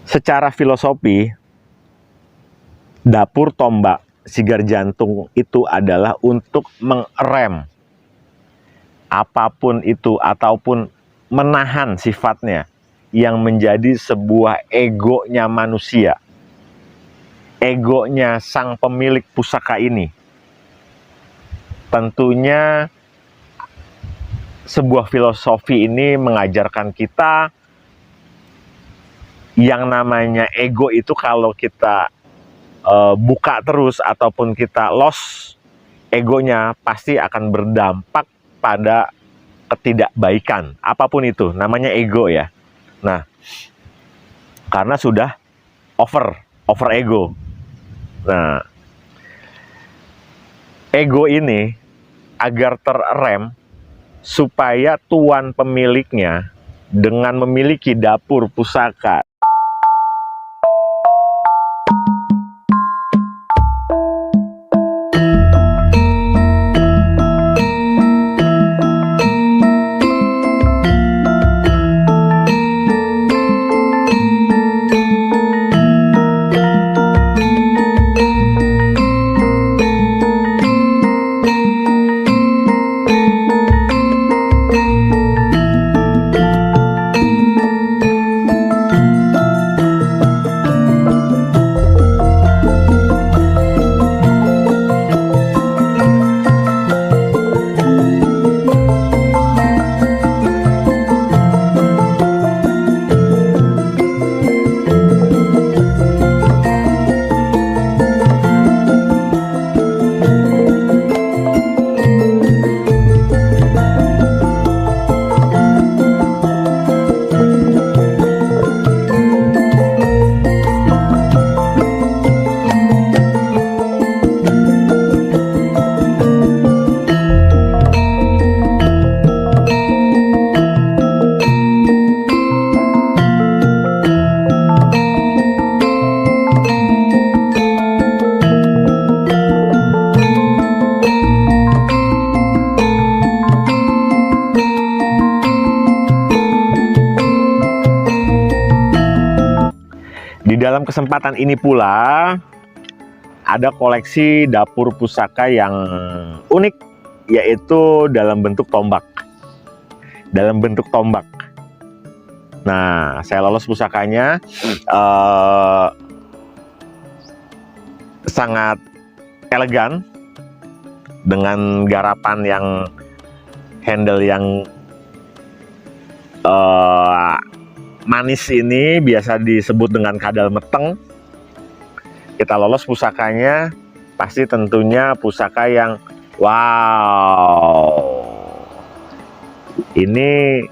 Secara filosofi, dapur tombak sigar jantung itu adalah untuk mengerem apapun itu ataupun menahan sifatnya yang menjadi sebuah egonya manusia, egonya sang pemilik pusaka ini. Tentunya sebuah filosofi ini mengajarkan kita yang namanya ego itu kalau kita buka terus ataupun kita loss egonya, pasti akan berdampak pada ketidakbaikan. Apapun itu, namanya ego ya. Nah, karena sudah over ego. Nah, ego ini agar terrem supaya tuan pemiliknya dengan memiliki dapur pusaka Di dalam kesempatan ini pula ada koleksi dapur pusaka yang unik, yaitu dalam bentuk tombak. Nah, saya lolos pusakanya, sangat elegan dengan garapan yang handle yang manis ini, biasa disebut dengan kadal meteng. Kita lolos pusakanya, pasti tentunya pusaka yang wow. Ini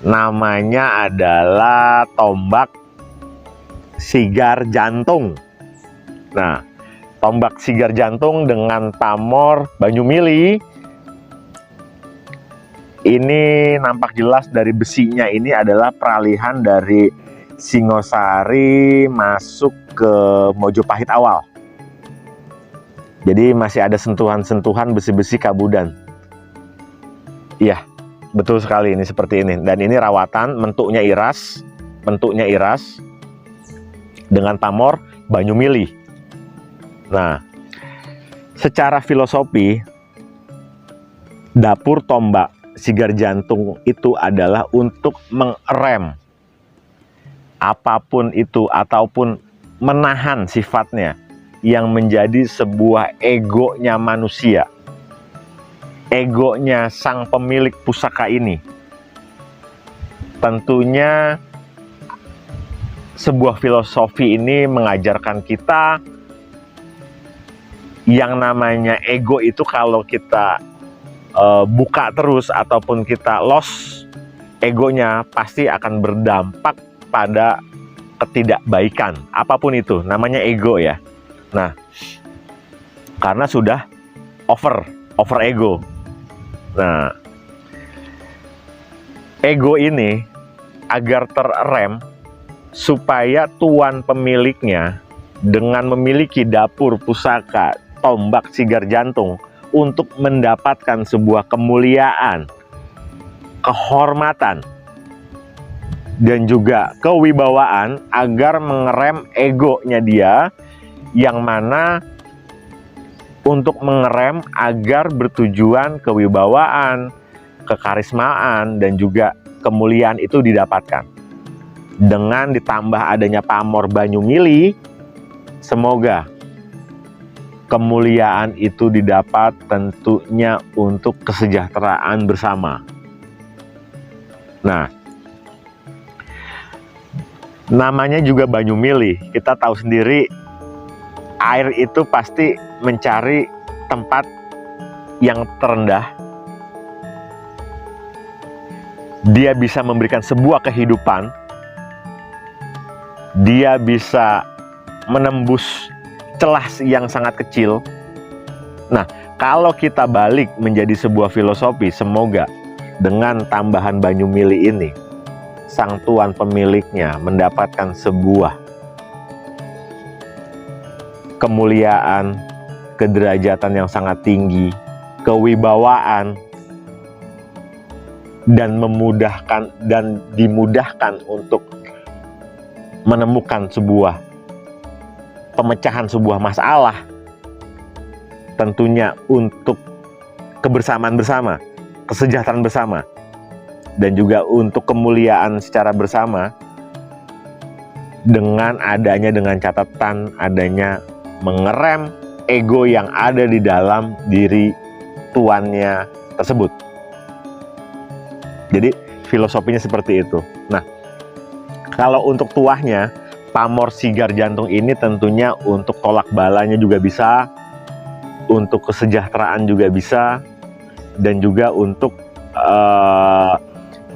namanya adalah tombak sigar jantung. Nah, tombak sigar jantung dengan pamor Banyumili. Ini nampak jelas dari besinya, ini adalah peralihan dari Singosari masuk ke Mojopahit awal. Jadi masih ada sentuhan-sentuhan besi-besi Kabudan. Iya, betul sekali, ini seperti ini. Dan ini rawatan, bentuknya iras dengan pamor Banyumili. Nah, secara filosofi, dapur tombak sigar jantung itu adalah untuk mengerem apapun itu ataupun menahan sifatnya yang menjadi sebuah egonya manusia, egonya sang pemilik pusaka ini. Tentunya sebuah filosofi ini mengajarkan kita yang namanya ego itu kalau kita buka terus ataupun kita loss egonya, pasti akan berdampak pada ketidakbaikan. Apapun itu, namanya ego ya. Nah, karena sudah over ego. Nah, ego ini agar terrem supaya tuan pemiliknya dengan memiliki dapur pusaka tombak sigar jantung untuk mendapatkan sebuah kemuliaan, kehormatan, dan juga kewibawaan agar mengerem egonya dia, yang mana untuk mengerem agar bertujuan kewibawaan, kekarismaan, dan juga kemuliaan itu didapatkan. Dengan ditambah adanya pamor Banyu Mili, semoga kemuliaan itu didapat tentunya untuk kesejahteraan bersama. Nah, namanya juga Banyu Mili. Kita tahu sendiri air itu pasti mencari tempat yang terendah. Dia bisa memberikan sebuah kehidupan. Dia bisa menembus celah yang sangat kecil. Nah, kalau kita balik menjadi sebuah filosofi, semoga dengan tambahan Banyu Mili ini, sang tuan pemiliknya mendapatkan sebuah kemuliaan, kederajatan yang sangat tinggi, kewibawaan, dan memudahkan dan dimudahkan untuk menemukan sebuah pemecahan sebuah masalah, tentunya untuk kebersamaan bersama, kesejahteraan bersama, dan juga untuk kemuliaan secara bersama, dengan catatan adanya mengerem ego yang ada di dalam diri tuannya tersebut. Jadi filosofinya seperti itu. Nah, kalau untuk tuahnya, pamor sigar jantung ini tentunya untuk tolak balanya juga bisa, untuk kesejahteraan juga bisa, dan juga untuk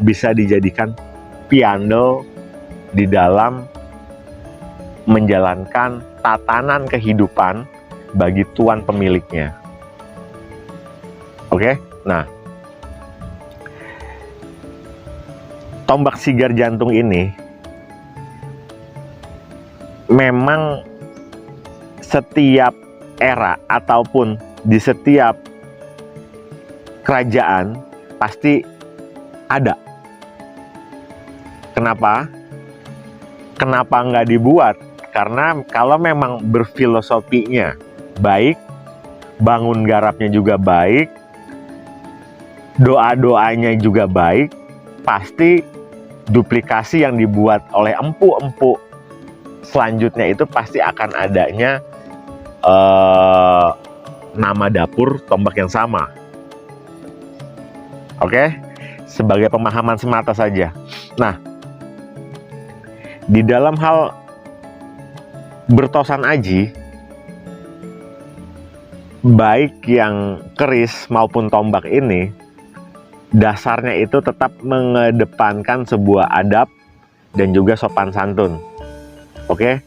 bisa dijadikan piando di dalam menjalankan tatanan kehidupan bagi tuan pemiliknya. Oke, nah, tombak sigar jantung ini memang setiap era ataupun di setiap kerajaan pasti ada. Kenapa? Kenapa nggak dibuat? Karena kalau memang berfilosofinya baik, bangun garapnya juga baik, doa-doanya juga baik, pasti duplikasi yang dibuat oleh empu-empu selanjutnya itu pasti akan adanya nama dapur tombak yang sama. Oke, sebagai pemahaman semata saja. Nah, di dalam hal bertosan aji, baik yang keris maupun tombak ini, dasarnya itu tetap mengedepankan sebuah adab dan juga sopan santun. Oke,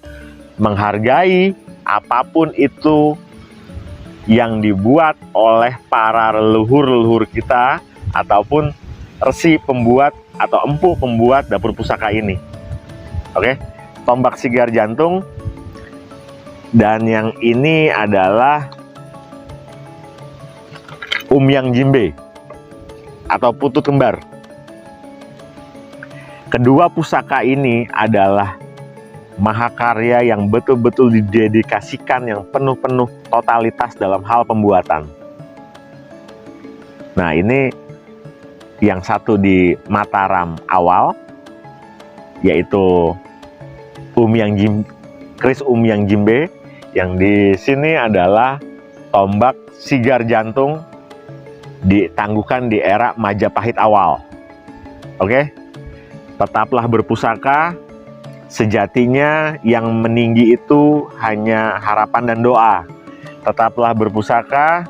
menghargai apapun itu yang dibuat oleh para leluhur-leluhur kita ataupun resi pembuat atau empu pembuat dapur pusaka ini. Oke, tombak sigar jantung, dan yang ini adalah Umyang Jimbe atau Putut Kembar. Kedua pusaka ini adalah mahakarya yang betul-betul didedikasikan, yang penuh-penuh totalitas dalam hal pembuatan. Nah, ini yang satu di Mataram awal, yaitu keris Umyang Jimbe. Yang di sini adalah tombak sigar jantung ditangguhkan di era Majapahit awal. Oke, tetaplah berpusaka. Sejatinya yang meninggi itu hanya harapan dan doa. Tetaplah berpusaka,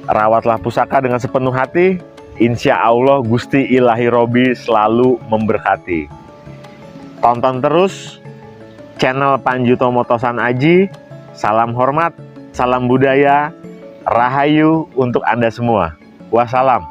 rawatlah pusaka dengan sepenuh hati. Insya Allah Gusti Ilahi Robi selalu memberkati. Tonton terus channel Panji Utomo Tosan Aji. Salam hormat, salam budaya, rahayu untuk Anda semua. Wassalam.